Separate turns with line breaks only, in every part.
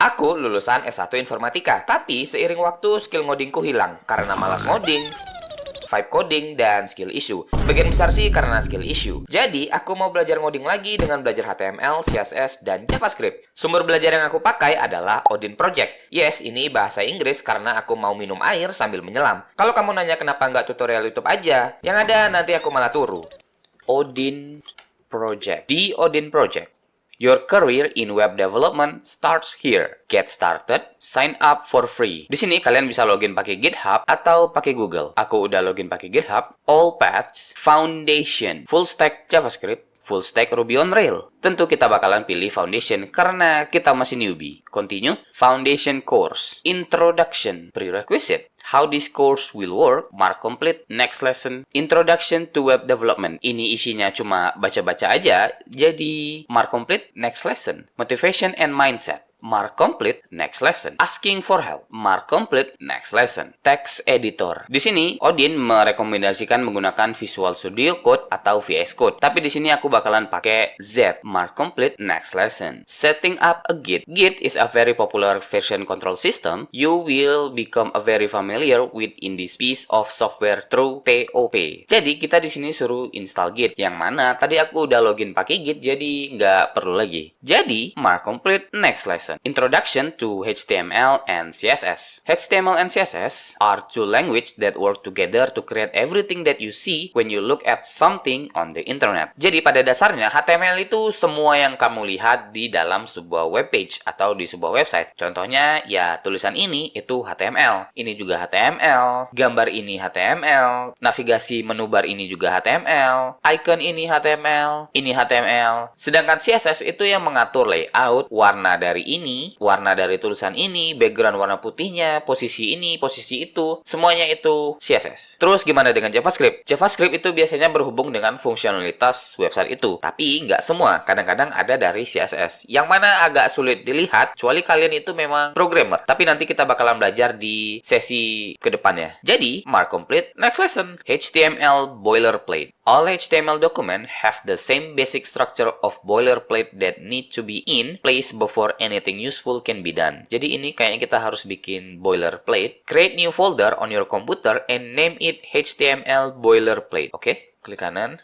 Aku lulusan S1 Informatika, tapi seiring waktu skill ngodingku hilang karena malas ngoding, vibe coding, dan skill issue. Sebagian besar sih karena skill issue. Jadi, aku mau belajar ngoding lagi dengan belajar HTML, CSS, dan JavaScript. Sumber belajar yang aku pakai adalah Odin Project. Yes, ini bahasa Inggris karena aku mau minum air sambil menyelam. Kalau kamu nanya kenapa nggak tutorial YouTube aja, yang ada nanti aku malah turu. Odin Project. Di Odin Project, your career in web development starts here. Get started, sign up for free. Di sini kalian bisa login pakai GitHub atau pakai Google. Aku udah login pakai GitHub. All paths, foundation, full stack JavaScript, full stack Ruby on Rails. Tentu kita bakalan pilih foundation karena kita masih newbie. Continue. Foundation course. Introduction. Prerequisite. How this course will work. Mark complete. Next lesson. Introduction to web development. Ini isinya cuma baca-baca aja. Jadi mark complete. Next lesson. Motivation and mindset. Mark complete, next lesson. Asking for help, mark complete, next lesson. Text editor. Di sini Odin merekomendasikan menggunakan Visual Studio Code atau VS Code. Tapi di sini aku bakalan pakai Z. Mark complete, next lesson. Setting up a Git. Git is a very popular version control system. You will become a very familiar with in this piece of software through TOP. Jadi kita di sini suruh install Git. Yang mana tadi aku udah login pakai Git, jadi nggak perlu lagi. Jadi mark complete, next lesson. Introduction to HTML and CSS. HTML and CSS are two languages that work together to create everything that you see when you look at something on the internet. Jadi pada dasarnya HTML itu semua yang kamu lihat di dalam sebuah web page atau di sebuah website. Contohnya ya tulisan ini itu HTML. Ini juga HTML. Gambar ini HTML. Navigasi menu bar ini juga HTML. Icon ini HTML. Ini HTML. Sedangkan CSS itu yang mengatur layout, warna dari ini, warna dari tulisan ini, background warna putihnya, posisi ini, posisi itu, semuanya itu CSS. Terus gimana dengan JavaScript? JavaScript itu biasanya berhubung dengan fungsionalitas website itu, tapi nggak semua. Kadang-kadang ada dari CSS, yang mana agak sulit dilihat, kecuali kalian itu memang programmer. Tapi nanti kita bakalan belajar di sesi kedepannya. Jadi, mark complete, next lesson. HTML boilerplate. All HTML documents have the same basic structure of boilerplate that need to be in place before anything useful can be done. Jadi ini kayaknya kita harus bikin boilerplate. Create new folder on your computer and name it HTML boilerplate. Oke, klik kanan.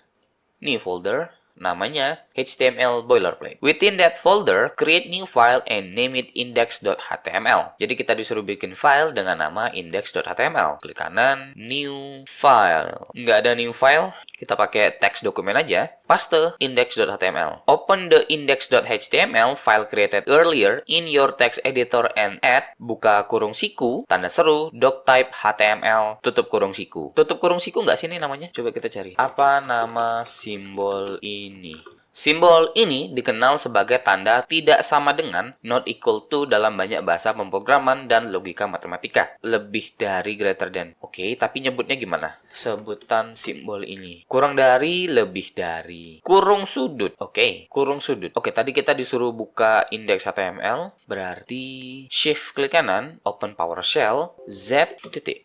New folder. Namanya HTML boilerplate. Within that folder, create new file and name it index.html. Jadi kita disuruh bikin file dengan nama index.html. Klik kanan, new file. Nggak ada new file, kita pakai text dokumen aja. Paste index.html. Open the index.html file created earlier in your text editor and add, buka kurung siku, tanda seru, doctype HTML, tutup kurung siku. Tutup kurung siku nggak sih ini namanya? Coba kita cari. Apa nama simbol ini? Simbol ini dikenal sebagai tanda tidak sama dengan, not equal to dalam banyak bahasa pemrograman dan logika matematika. Lebih dari, greater than. Oke, tapi nyebutnya gimana? Sebutan simbol ini. Kurang dari, lebih dari. Kurung sudut. Oke, kurung sudut. Oke, tadi kita disuruh buka index HTML. Berarti shift klik kanan, open PowerShell, Z titik.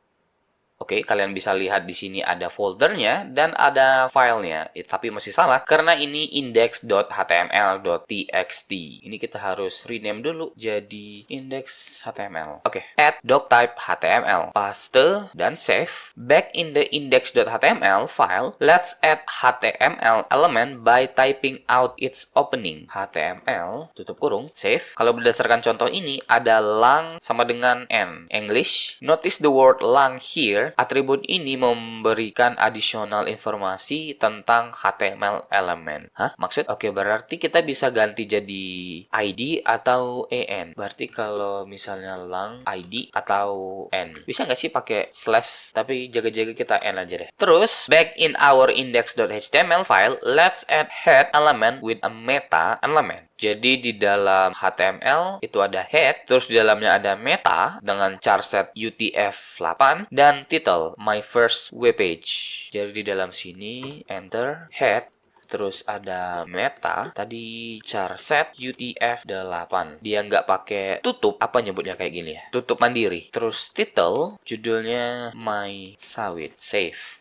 Oke, kalian bisa lihat di sini ada foldernya dan ada filenya. Tapi masih salah karena ini index.html.txt. Ini kita harus rename dulu jadi index.html. Oke, add doctype HTML. Paste dan save. Back in the index.html file, let's add HTML element by typing out its opening. HTML, tutup kurung, save. Kalau berdasarkan contoh ini, ada lang sama dengan n. English, notice the word lang here. Atribut ini memberikan additional informasi tentang HTML element. Hah? Maksud? Oke, berarti kita bisa ganti jadi ID atau EN. Berarti kalau misalnya lang, ID atau N. Bisa nggak sih pakai slash? Tapi jaga-jaga kita N aja deh. Terus, back in our index.html file, let's add head element with a meta element. Jadi di dalam HTML itu ada head, terus di dalamnya ada meta dengan charset UTF-8 dan title my first web page. Jadi di dalam sini enter head, terus ada meta, tadi char set UTF-8. Dia nggak pakai tutup, apa nyebutnya kayak gini ya? Tutup mandiri. Terus title, judulnya My Sawit, save.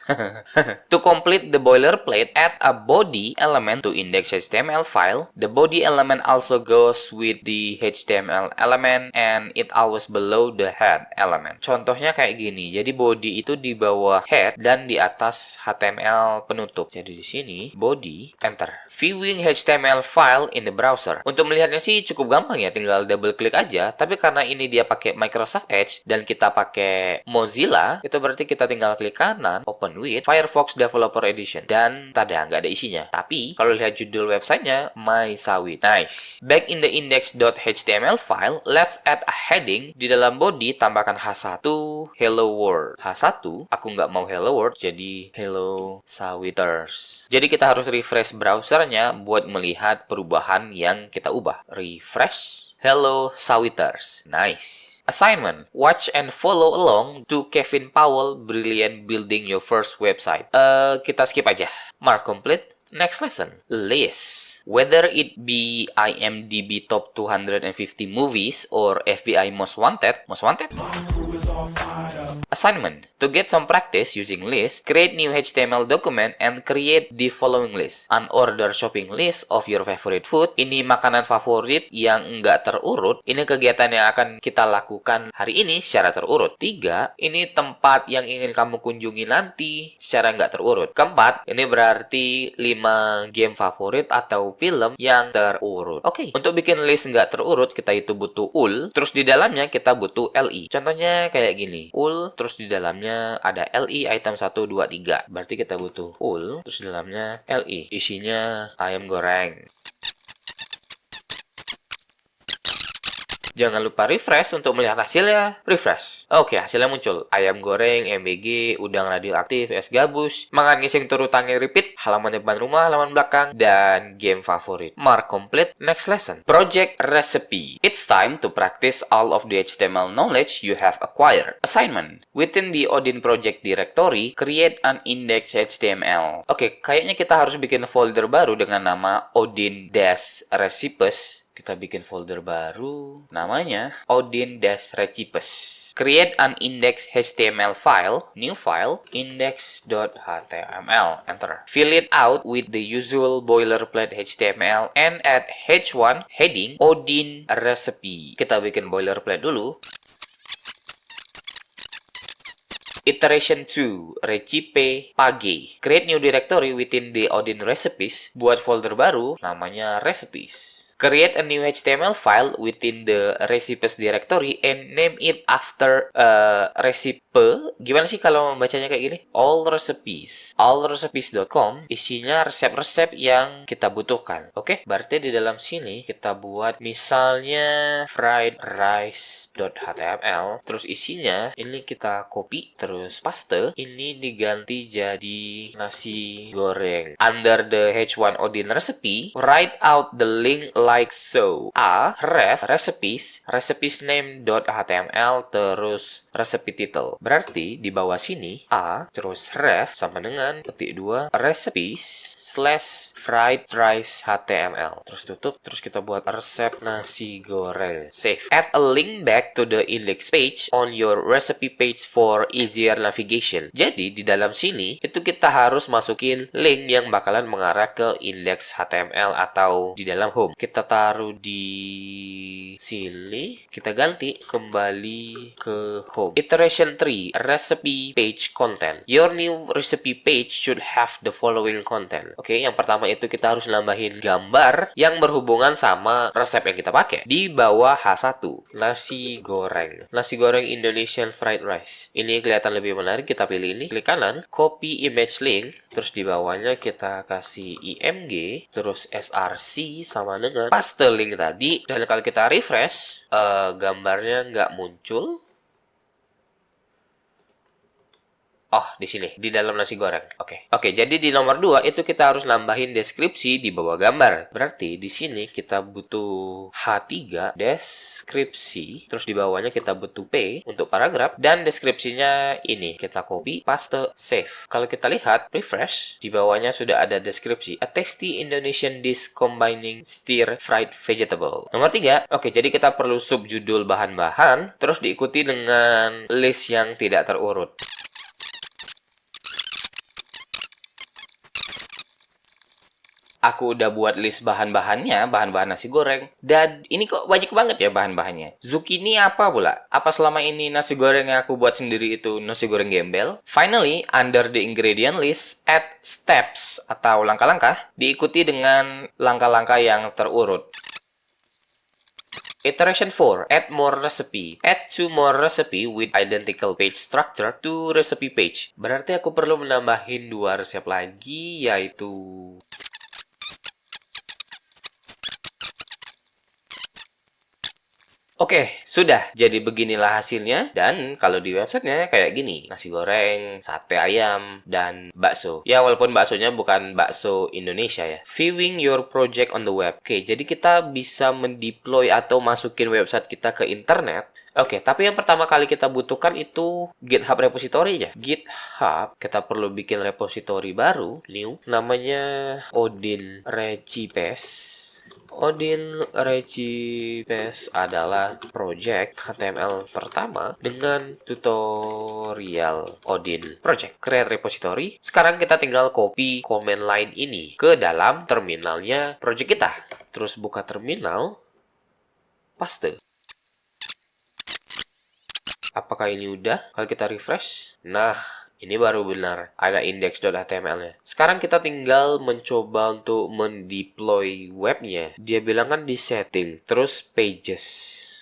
To complete the boilerplate, add a body element to index HTML file. The body element also goes with the HTML element and it always below the head element. Contohnya kayak gini. Jadi body itu di bawah head dan di atas HTML penutup. Jadi di sini body, enter. Viewing HTML file in the browser. Untuk melihatnya sih cukup gampang ya, tinggal double klik aja. Tapi karena ini dia pakai Microsoft Edge dan kita pakai Mozilla, itu berarti kita tinggal klik kanan, open with Firefox Developer Edition. Dan tada, nggak ada isinya. Tapi kalau lihat judul websitenya, My Sawit. Nice. Back in the index.html file, let's add a heading. Di dalam body tambahkan H1 Hello World. H1 aku nggak mau Hello World, jadi Hello Sawiters. Jadi kita harus refresh browsernya buat melihat perubahan yang kita ubah. Refresh. Hello Sawiters. Nice. Assignment. Watch and follow along to Kevin Powell Brilliant Building Your First Website. Kita skip aja. Mark complete. Next lesson. List. Whether it be IMDb Top 250 Movies or FBI Most Wanted. Most Wanted? Assignment. To get some practice using list, create new HTML document and create the following list. An order shopping list of your favorite food. Ini makanan favorit yang enggak terurut. Ini kegiatan yang akan kita lakukan hari ini secara terurut. 3. Ini tempat yang ingin kamu kunjungi nanti secara enggak terurut. 4. Ini berarti 5 game favorit atau film yang terurut. Oke, untuk bikin list enggak terurut, kita itu butuh ul. Terus di dalamnya kita butuh li. Contohnya kayak gini. Ul, terus di dalamnya ada li item 1, 2, 3. Berarti kita butuh ul, terus di dalamnya li. Isinya ayam goreng. Jangan lupa refresh untuk melihat hasilnya. Refresh. Oke, hasilnya muncul. Ayam goreng, MBG, udang radioaktif, es gabus, makan ngising turu tangi repeat, halaman depan rumah, halaman belakang, dan game favorit. Mark complete. Next lesson. Project recipe. It's time to practice all of the HTML knowledge you have acquired. Assignment. Within the Odin project directory, create an index HTML. Oke, kayaknya kita harus bikin folder baru dengan nama Odin-recipes. Kita bikin folder baru, namanya Odin-recipes. Create an index HTML file, new file, index.html, enter. Fill it out with the usual boilerplate HTML and add h1 heading Odin recipe. Kita bikin boilerplate dulu. Iteration 2, recipe page. Create new directory within the Odin recipes. Buat folder baru, namanya recipes. Create a new HTML file within the recipes directory and name it after recipe. Gimana sih kalau membacanya kayak gini? All recipes. Allrecipes.com isinya resep-resep yang kita butuhkan. Oke, berarti di dalam sini kita buat misalnya fried rice.html. Terus isinya ini kita copy terus paste. Ini diganti jadi nasi goreng. Under the H1 Odin recipe, write out the link like so. A, ref, recipes, recipes name.html, terus recipe title. Berarti di bawah sini A, terus ref sama dengan ketik 2, recipes / fried rice HTML. Terus tutup, terus kita buat resep nasi goreng. Save. Add a link back to the index page on your recipe page for easier navigation. Jadi di dalam sini itu kita harus masukin link yang bakalan mengarah ke index HTML atau di dalam home. Kita taruh di sini, kita ganti kembali ke home. Iteration 3, recipe page content. Your new recipe page should have the following content. Oke, yang pertama itu kita harus nambahin gambar yang berhubungan sama resep yang kita pakai. Di bawah H1, nasi goreng. Nasi goreng Indonesian fried rice. Ini kelihatan lebih menarik, kita pilih ini. Klik kanan, copy image link. Terus di bawahnya kita kasih img, terus src sama dengan paste link tadi. Dan kalau kita refresh, gambarnya nggak muncul.
Oh, di sini, di dalam nasi goreng. Oke, jadi di nomor 2 itu kita harus nambahin deskripsi di bawah gambar. Berarti di sini kita butuh H3 deskripsi, terus di bawahnya kita butuh P untuk paragraf, dan deskripsinya ini kita copy, paste, save. Kalau kita lihat, refresh, di bawahnya sudah ada deskripsi. A tasty Indonesian dish combining stir fried vegetable. Nomor 3, oke, jadi kita perlu subjudul bahan-bahan, terus diikuti dengan list yang tidak terurut. Aku udah buat list bahan-bahannya, bahan-bahan nasi goreng. Dan ini kok banyak banget ya bahan-bahannya. Zucchini apa pula? Apa selama ini nasi goreng yang aku buat sendiri itu nasi goreng gembel? Finally, under the ingredient list, add steps atau langkah-langkah, diikuti dengan langkah-langkah yang terurut. Iteration 4, add more recipe. Add 2 more recipe with identical page structure to recipe page. Berarti aku perlu menambahin 2 resep lagi, yaitu Oke, sudah. Jadi beginilah hasilnya. Dan kalau di websitenya kayak gini. Nasi goreng, sate ayam, dan bakso. Ya, walaupun baksonya bukan bakso Indonesia ya. Viewing your project on the web. Oke, jadi kita bisa mendeploy atau masukin website kita ke internet. Oke, tapi yang pertama kali kita butuhkan itu GitHub repository ya. GitHub, kita perlu bikin repository baru, new. Namanya Odin Recipes. Odin Recipes adalah project HTML pertama dengan tutorial Odin Project. Create repository. Sekarang kita tinggal copy command line ini ke dalam terminalnya project kita. Terus buka terminal, paste. Apakah ini udah? Kalau kita refresh, nah, ini baru benar ada index.html-nya. Sekarang kita tinggal mencoba untuk mendeploy webnya. Dia bilang kan di setting, terus pages.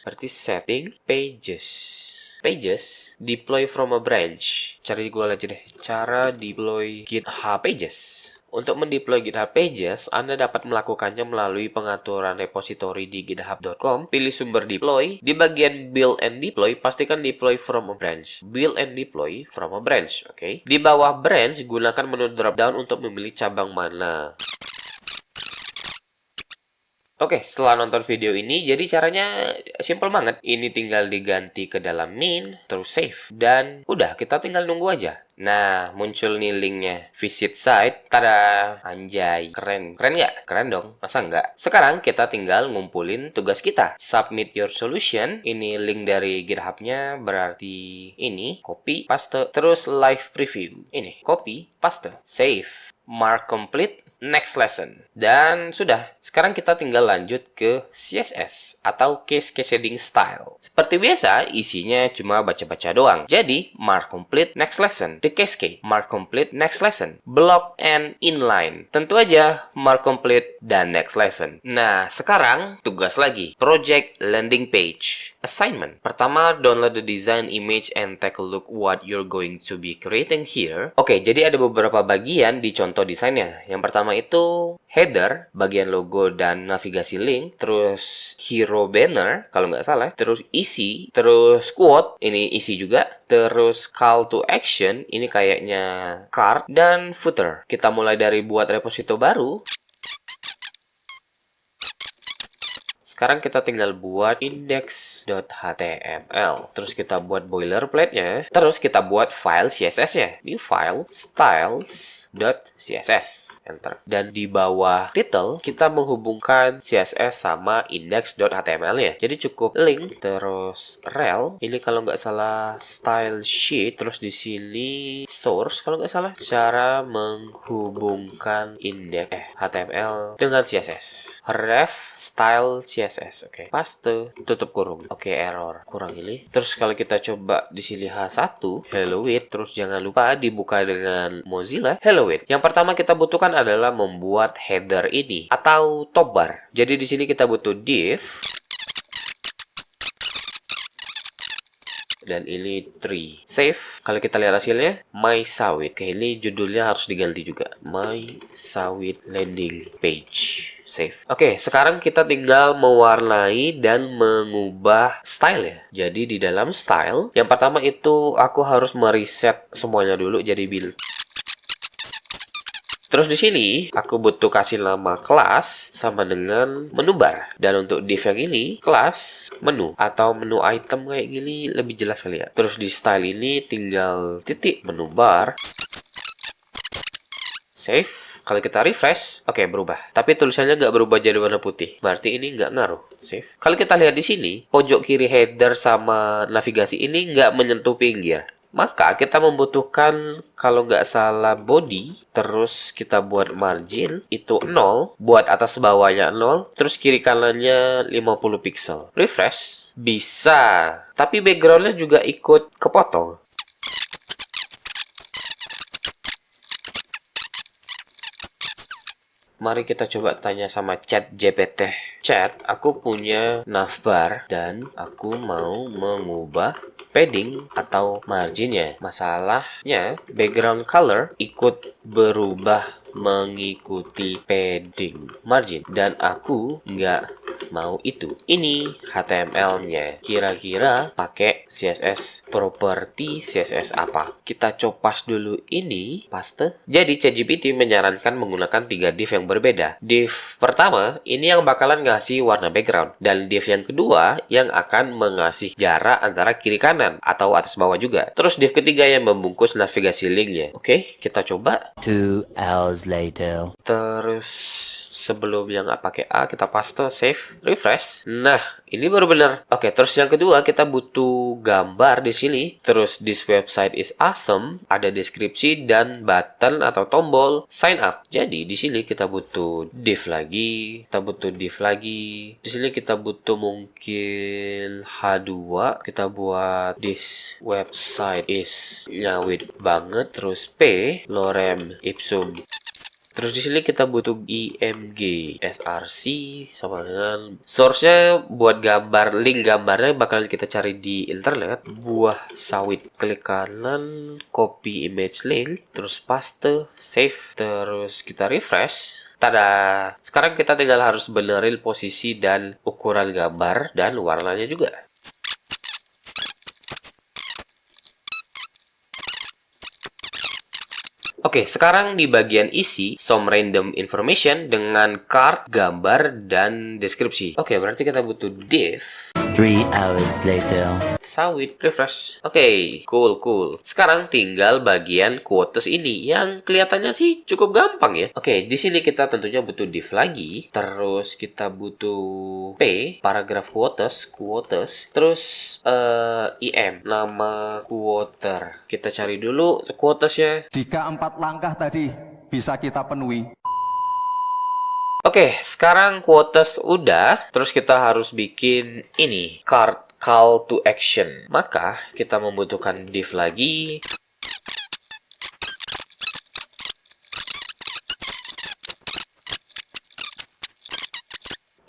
Berarti setting, pages. Pages, deploy from a branch. Cari Google aja deh. Cara deploy GitHub Pages. Untuk mendeploy GitHub Pages, Anda dapat melakukannya melalui pengaturan repository di github.com. Pilih sumber deploy. Di bagian build and deploy, pastikan deploy from a branch. Build and deploy from a branch, oke? Di bawah branch, gunakan menu dropdown untuk memilih cabang mana. Oke, setelah nonton video ini, jadi caranya simple banget. Ini tinggal diganti ke dalam main, terus save. Dan udah, kita tinggal nunggu aja. Nah, muncul nih linknya. Visit site. Tada! Anjay. Keren. Keren nggak? Keren dong. Masa nggak? Sekarang kita tinggal ngumpulin tugas kita. Submit your solution. Ini link dari GitHub-nya. Berarti ini. Copy, paste. Terus live preview. Ini. Copy, paste. Save. Mark complete. Next lesson. Dan sudah, sekarang kita tinggal lanjut ke CSS atau Case Cascading Style. Seperti biasa, isinya cuma baca-baca doang. Jadi, mark complete, next lesson. The cascade, mark complete, next lesson. Block and inline. Tentu aja, mark complete dan next lesson. Nah, sekarang tugas lagi. Project landing page. Assignment. Pertama, download the design image and take a look what you're going to be creating here. Oke, jadi ada beberapa bagian di contoh desainnya. Yang pertama itu header, bagian logo dan navigasi link, terus hero banner kalau nggak salah, terus isi, terus quote, ini isi juga, terus call to action, ini kayaknya card, dan footer. Kita mulai dari buat repository baru. Sekarang kita tinggal buat index.html. Terus kita buat boilerplate-nya. Terus kita buat file CSS-nya. New file styles.css. Enter. Dan di bawah title, kita menghubungkan CSS sama index.html-nya. Jadi cukup link, terus rel. Ini kalau nggak salah style sheet. Terus di sini source kalau nggak salah. Cara menghubungkan index HTML dengan CSS. Ref style CSS, oke. Paste, tutup kurung. Oke, error. Kurang ini. Terus kalau kita coba di sini H1, hello world, terus jangan lupa dibuka dengan Mozilla hello world. Yang pertama kita butuhkan adalah membuat header ini atau top bar. Jadi di sini kita butuh div dan ini tree. Save. Kalau kita lihat hasilnya, My Sawit. Oke, ini judulnya harus diganti juga. My Sawit landing page. save. Oke, sekarang kita tinggal mewarnai dan mengubah style ya. Jadi di dalam style, yang pertama itu aku harus mereset semuanya dulu jadi build. Terus di sini aku butuh kasih nama kelas sama dengan menu bar. Dan untuk div yang ini kelas menu atau menu item kayak gini lebih jelas kali ya. Terus di style ini tinggal titik menu bar. Save. Kalau kita refresh, oke berubah. Tapi tulisannya nggak berubah jadi warna putih. Berarti ini nggak ngaruh. Save. Kalau kita lihat di sini, pojok kiri header sama navigasi ini nggak menyentuh pinggir. Maka kita membutuhkan kalau nggak salah body, terus kita buat margin itu 0, buat atas bawahnya 0, terus kiri kanannya 50 pixel. Refresh, bisa. Tapi backgroundnya juga ikut kepotong. Mari kita coba tanya sama chat GPT. Chat, aku punya navbar dan aku mau mengubah padding atau marginnya. Masalahnya, background color ikut berubah mengikuti padding margin. Dan aku nggak mau itu. Ini HTML-nya. Kira-kira pakai CSS property CSS apa? Kita copas dulu ini, paste. Jadi ChatGPT menyarankan menggunakan 3 div yang berbeda. Div pertama, ini yang bakalan ngasih warna background. Dan div yang kedua, yang akan mengasih jarak antara kiri kanan atau atas bawah juga. Terus div ketiga yang membungkus navigasi linknya. Oke, kita coba.
2 hours later.
Terus sebelum yang pakai A kita paste, save, refresh. Nah, ini baru benar. Oke, terus yang kedua kita butuh gambar di sini. Terus this website is awesome, ada deskripsi dan button atau tombol sign up. Jadi di sini kita butuh div lagi, kita butuh div lagi. Di sini kita butuh mungkin H2. Kita buat this website is nyawit banget. Terus P lorem ipsum. Terus di sini kita butuh img src sama dengan source-nya buat gambar, link gambarnya bakalan kita cari di internet. Buah sawit, klik kanan, copy image link, terus paste, save, terus kita refresh. Tada! Sekarang kita tinggal harus benerin posisi dan ukuran gambar dan warnanya juga. Oke, sekarang di bagian isi, some random information dengan card, gambar, dan deskripsi. Oke, berarti kita butuh div.
3 hours later.
Sawit, refresh. Oke, cool. Sekarang tinggal bagian quotes ini yang kelihatannya sih cukup gampang ya. Oke, di sini kita tentunya butuh div lagi. Terus kita butuh P, paragraph quotes. Terus IM, nama quoter. Kita cari dulu quotesnya.
Jika 4 langkah tadi bisa kita penuhi.
Oke, sekarang quotes udah. Terus kita harus bikin ini, call to action. Maka kita membutuhkan div lagi.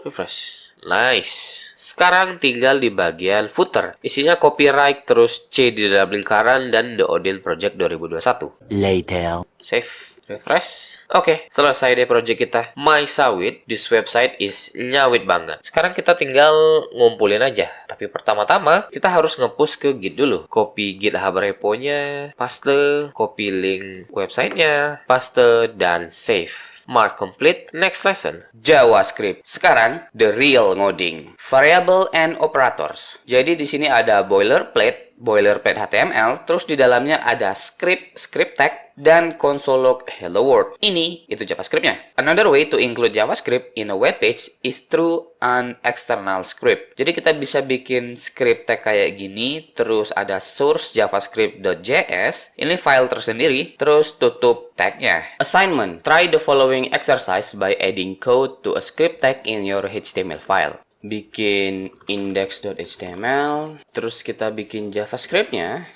Refresh. Nice. Sekarang tinggal di bagian footer. Isinya copyright, terus C di dalam lingkaran, dan The Odin Project 2021.
Later.
Save. Refresh. Oke, selesai deh project kita. My Sawit, this website is nyawit banget. Sekarang kita tinggal ngumpulin aja. Tapi pertama-tama, kita harus nge-push ke Git dulu. Copy GitHub repo-nya, paste, copy link websitenya, paste, dan save. Mark complete. Next lesson.
JavaScript. Sekarang the real ngoding. Variable and operators. Jadi di sini ada boilerplate HTML, terus di dalamnya ada script tag, dan console log hello world. Ini itu JavaScript-nya. Another way to include JavaScript in a web page is through an external script. Jadi kita bisa bikin script tag kayak gini, terus ada source javascript.js, ini file tersendiri, terus tutup tagnya. Assignment. Try the following exercise by adding code to a script tag in your HTML file. Bikin index.html, terus kita bikin JavaScript-nya,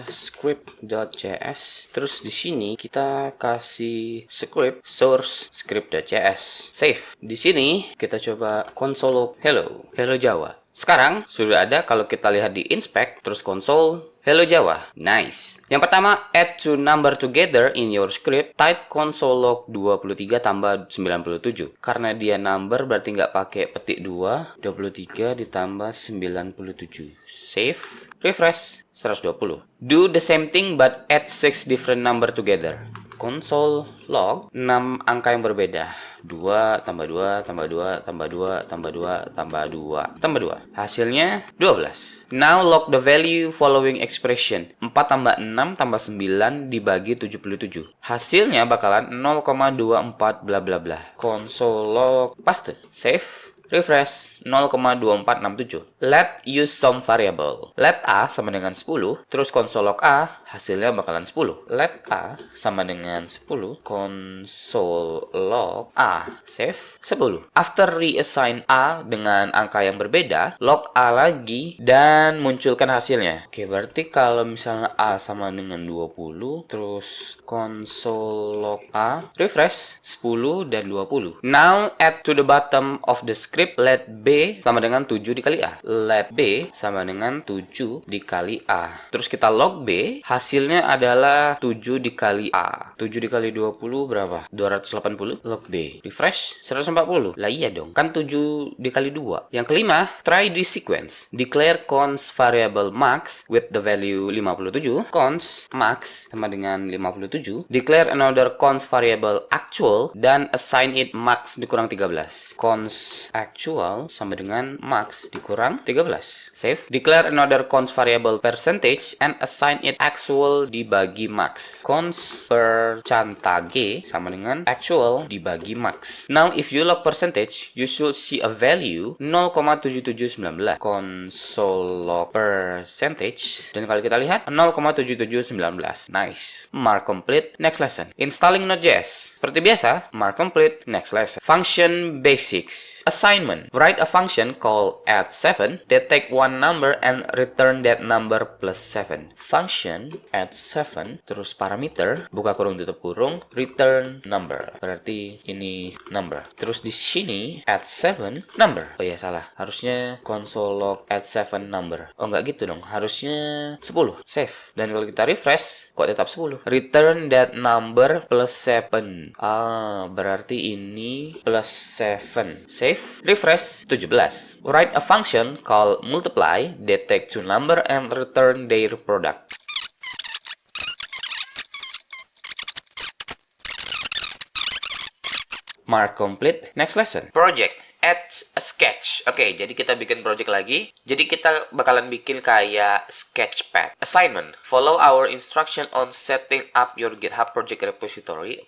script.js, terus di sini kita kasih script source script.js. Save. Di sini kita coba console hello Java. Sekarang sudah ada. Kalau kita lihat di inspect, terus console
Hello Java. Nice. Yang pertama, add two number together in your script. Type console log 23 tambah 97. Karena dia number berarti nggak pakai petik 2. 23 ditambah 97. Save. Refresh. 120. Do the same thing but add 6 different number together. Console log 6 angka yang berbeda. 2 tambah 2 tambah 2 tambah 2 tambah 2 tambah 2 tambah 2. Hasilnya 12. Now log the value following expression. 4 tambah 6 tambah 9 dibagi 77. Hasilnya bakalan 0,24 bla bla bla. Console log paste. Save. Refresh 0,2467. Let use some variable. Let A sama dengan 10. Terus console log A hasilnya bakalan 10. Let A sama dengan 10. Console log A. Save 10. After reassign A dengan angka yang berbeda, log A lagi dan munculkan hasilnya. Oke, berarti kalau misalnya A sama dengan 20, terus console log A, refresh 10 dan 20. Now add to the bottom of the script. Let B sama dengan 7 dikali A. Let B sama dengan 7 dikali A. Terus kita log B, hasilnya adalah 7 dikali A. 7 dikali 20 berapa? 280. Log B. Refresh, 140. Lah iya dong, kan 7 dikali 2. Yang kelima, try this sequence. Declare const variable max with the value 57. Const max sama dengan 57. Declare another const variable actual dan assign it max dikurang 13. Const actual sama dengan max dikurang 13. Save. Declare another const variable percentage and assign it actual dibagi max. Const percentage sama dengan actual dibagi max. Now if you log percentage, you should see a value 0,7719. Console log percentage. Dan kalau kita lihat 0,7719. Nice. Mark complete. Next lesson. Installing Node.js. Seperti biasa, mark complete. Next lesson. Function basics. Assignment. Write a function called add7 that take one number and return that number plus 7. Function add7 terus parameter buka kurung tutup kurung return number. Berarti ini number. Terus di sini add7 number. Oh ya salah. Harusnya console log add7 number. Oh nggak gitu dong. Harusnya 10. Save. Dan kalau kita refresh kok tetap 10. Return that number plus 7. Berarti ini plus 7. Save. Refresh 17. Write a function called multiply that take two number and return their product. Mark complete. Next lesson. Project. Add a sketch. Oke, jadi kita bikin project lagi. Jadi kita bakalan bikin kayak sketchpad. Assignment. Follow our instruction on setting up your GitHub project repository.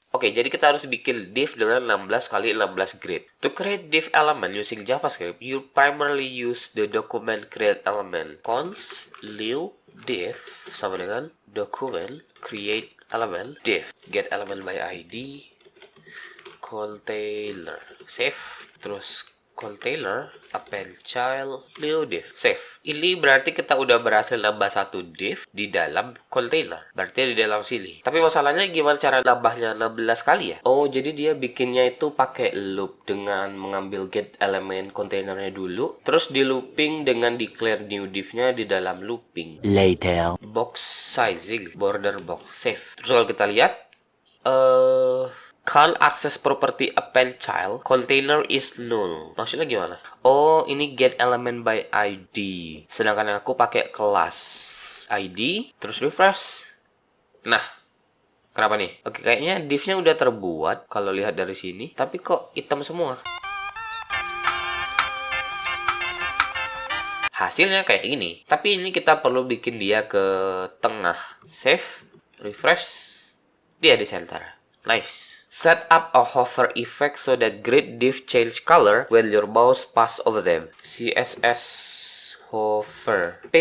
Oke, jadi kita harus bikin div dengan 16 kali 16 grid. To create div element using JavaScript, you primarily use the document create element. Const new div sama dengan document create element div. Get element by ID. Container. Save. Terus container append child new div. Save. Ini berarti kita udah berhasil nambah satu div di dalam container. Berarti di dalam sini. Tapi masalahnya gimana cara nambahnya 16 kali ya? Oh, jadi dia bikinnya itu pakai loop dengan mengambil get element kontainernya dulu, terus di looping dengan declare new div-nya di dalam looping.
Later.
Box sizing, border box. Save. Terus kalau kita lihat can't access property append child, container is null. Maksudnya gimana? Oh, ini get element by ID. Sedangkan aku pakai kelas ID, terus refresh. Nah, kenapa nih? Oke, kayaknya div-nya udah terbuat kalau lihat dari sini, tapi kok hitam semua. Hasilnya kayak gini. Tapi ini kita perlu bikin dia ke tengah. Save, refresh, dia di center. Nice. Set up a hover effect so that grid div change color when your mouse pass over them. CSS hover. P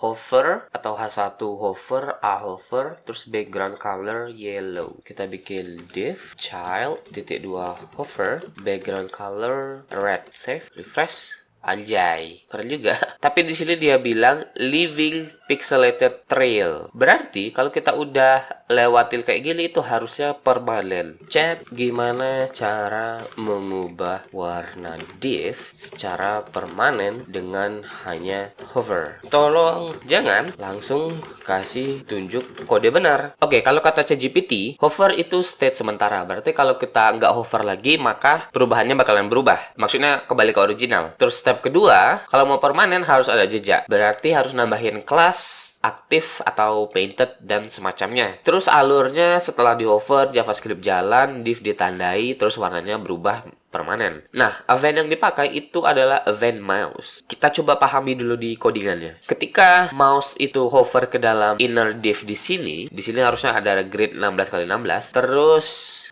hover atau H1 hover, A hover, terus background color yellow. Kita bikin div child titik 2 hover, background color red. Save, refresh. Anjay, keren juga. Tapi di sini dia bilang leaving pixelated trail. Berarti kalau kita udah lewatin kayak gini itu harusnya permanen. Chat, gimana cara mengubah warna div secara permanen dengan hanya hover? Tolong jangan langsung kasih tunjuk kode benar. Oke, kalau kata ChatGPT, hover itu state sementara. Berarti kalau kita nggak hover lagi, maka perubahannya bakalan berubah. Maksudnya kembali ke original. Terus step kedua, kalau mau permanen harus ada jejak. Berarti harus nambahin kelas aktif atau painted dan semacamnya. Terus alurnya setelah di hover, JavaScript jalan, div ditandai, terus warnanya berubah permanen. Nah, event yang dipakai itu adalah event mouse. Kita coba pahami dulu di codingannya. Ketika mouse itu hover ke dalam inner div di sini harusnya ada grid 16x16, terus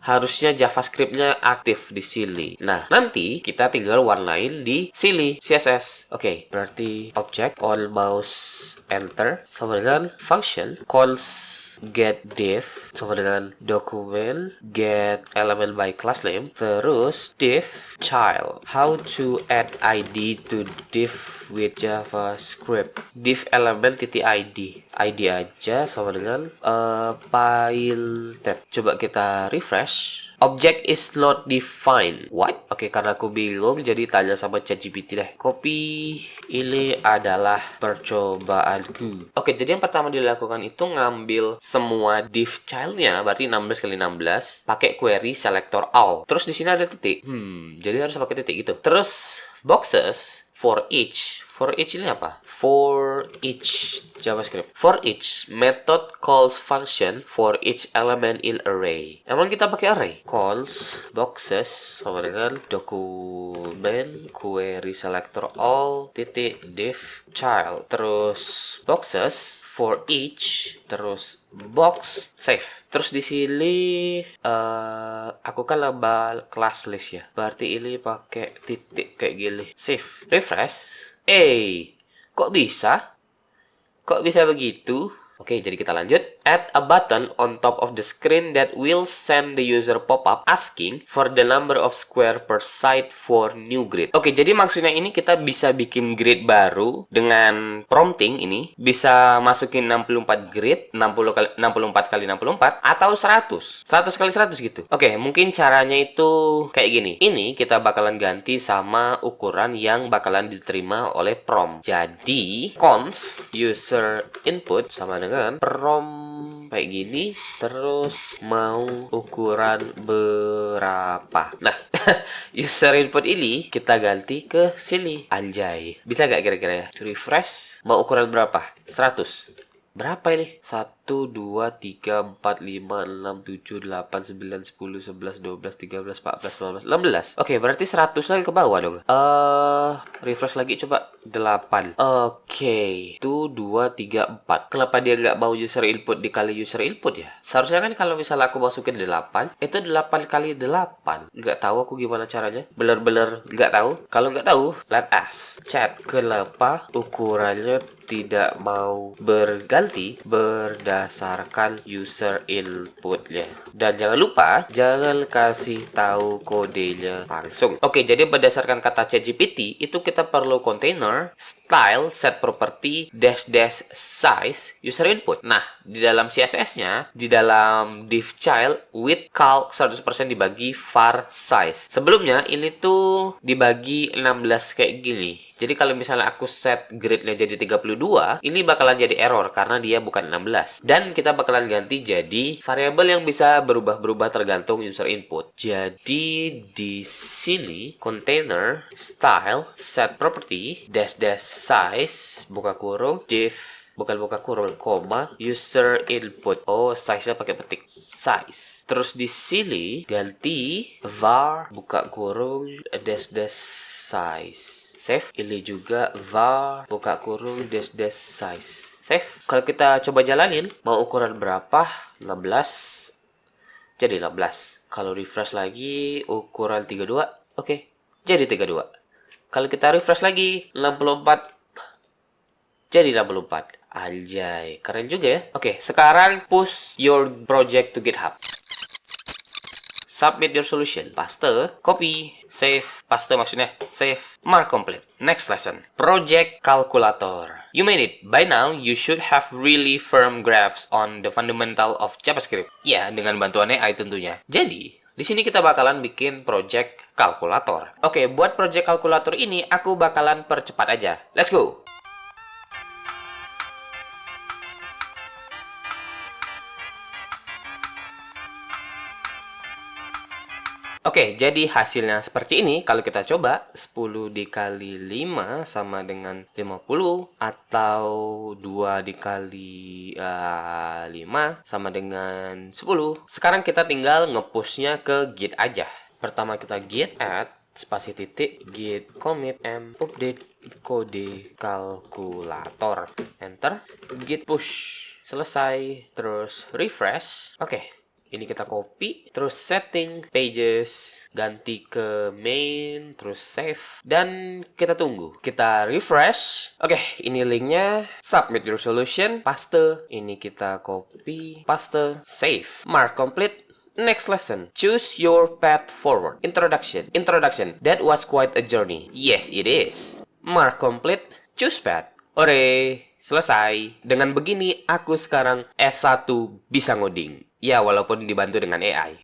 harusnya JavaScript-nya aktif di sini. Nah, nanti kita tinggal warnain di sini, CSS. Oke, berarti object on mouse enter sama dengan function calls get div sama dengan document get element by class name, terus div child. How to add ID to div with JavaScript? Div element titik ID aja sama dengan file tab. Coba kita refresh. Object is not defined. What? Oke, karena aku bingung jadi tanya sama ChatGPT deh. Copy ini adalah percobaanku. Oke, jadi yang pertama dilakukan itu ngambil semua div childnya, berarti 16x16, pakai query selector all. Terus di sini ada titik. Jadi harus pakai titik gitu. Terus boxes for each. For each ini apa? For each JavaScript. For each method calls function for each element in array. Emang kita pakai array? Calls boxes sama dengan document query selector all titik div child. Terus boxes for each, terus box save. Terus di sini aku kan nambah class list ya. Berarti ini pakai titik kayak gini. Save. Refresh. Kok bisa? Kok bisa begitu? Oke, jadi kita lanjut. Add a button on top of the screen that will send the user pop-up asking for the number of square per side for new grid. Oke, jadi maksudnya ini kita bisa bikin grid baru dengan prompting ini. Bisa masukin 64 grid, 64 kali 64, atau 100 kali 100 gitu. Oke, mungkin caranya itu kayak gini. Ini kita bakalan ganti sama ukuran yang bakalan diterima oleh prompt. Jadi, const user input sama dengan prompt kayak gini, terus mau ukuran berapa. Nah, user input ini kita ganti ke sini. Anjay, bisa gak kira-kira ya? Refresh, mau ukuran berapa? 100. Berapa ini? 1, 2, 3, 4, 5, 6, 7, 8, 9, 10, 11, 12, 13, 14, 15, 16. Oke, berarti 100 lagi ke bawah dong. Refresh lagi coba. 8. Oke. 1, 2, 3, 4. Kenapa dia nggak mau user input dikali user input ya? Seharusnya kan kalau misalnya aku masukin 8, itu 8 kali 8. Nggak tahu aku gimana caranya. Bener-bener nggak tahu. Kalau nggak tahu, let us chat. Kenapa ukurannya tidak mau berganti berdasarkan user inputnya? Dan jangan lupa, jangan kasih tahu kodenya langsung. Oke, jadi berdasarkan kata ChatGPT, itu kita perlu container, style, set property, dash size, user input. Nah, di dalam CSS-nya, di dalam div child with calc 100% dibagi var size. Sebelumnya, ini tuh dibagi 16 kayak gini. Jadi kalau misalnya aku set grid-nya jadi 32, ini bakalan jadi error karena dia bukan 16. Dan kita bakalan ganti jadi variabel yang bisa berubah-berubah tergantung user input. Jadi di sini container style set property dash size buka kurung div bukan buka kurung koma user input. Oh, size-nya pakai petik size. Terus di sini ganti var buka kurung dash size. Save. Ini juga var buka kurung dash size. Save. Kalau kita coba jalanin, mau ukuran berapa? 16. Jadi 16. Kalau refresh lagi, ukuran 32. Oke. Jadi 32. Kalau kita refresh lagi, 64. Jadi 64. Anjay, keren juga ya. Oke, sekarang push your project to GitHub. Submit your solution. Paste, copy, save. Paste maksudnya save. Mark complete. Next lesson. Project calculator. You made it. By now, you should have really firm grasp on the fundamental of JavaScript. Ya, dengan bantuan AI tentunya. Jadi, di sini kita bakalan bikin project kalkulator. Oke, buat project kalkulator ini, aku bakalan percepat aja. Let's go! Oke, jadi hasilnya seperti ini. Kalau kita coba, 10 dikali 5 sama dengan 50. Atau 2 dikali 5 sama dengan 10. Sekarang kita tinggal nge-pushnya ke Git aja. Pertama kita git add spasi titik git commit m update kode kalkulator. Enter. Git push. Selesai. Terus refresh. Oke. Ini kita copy, terus setting pages, ganti ke main, terus save, dan kita tunggu. Kita refresh. Oke, ini linknya. Submit your solution, paste. Ini kita copy, paste, save. Mark complete. Next lesson. Choose your path forward. Introduction. That was quite a journey. Yes, it is. Mark complete. Choose path. Ore, selesai. Dengan begini, aku sekarang S1 bisa ngoding. Ya, walaupun dibantu dengan AI.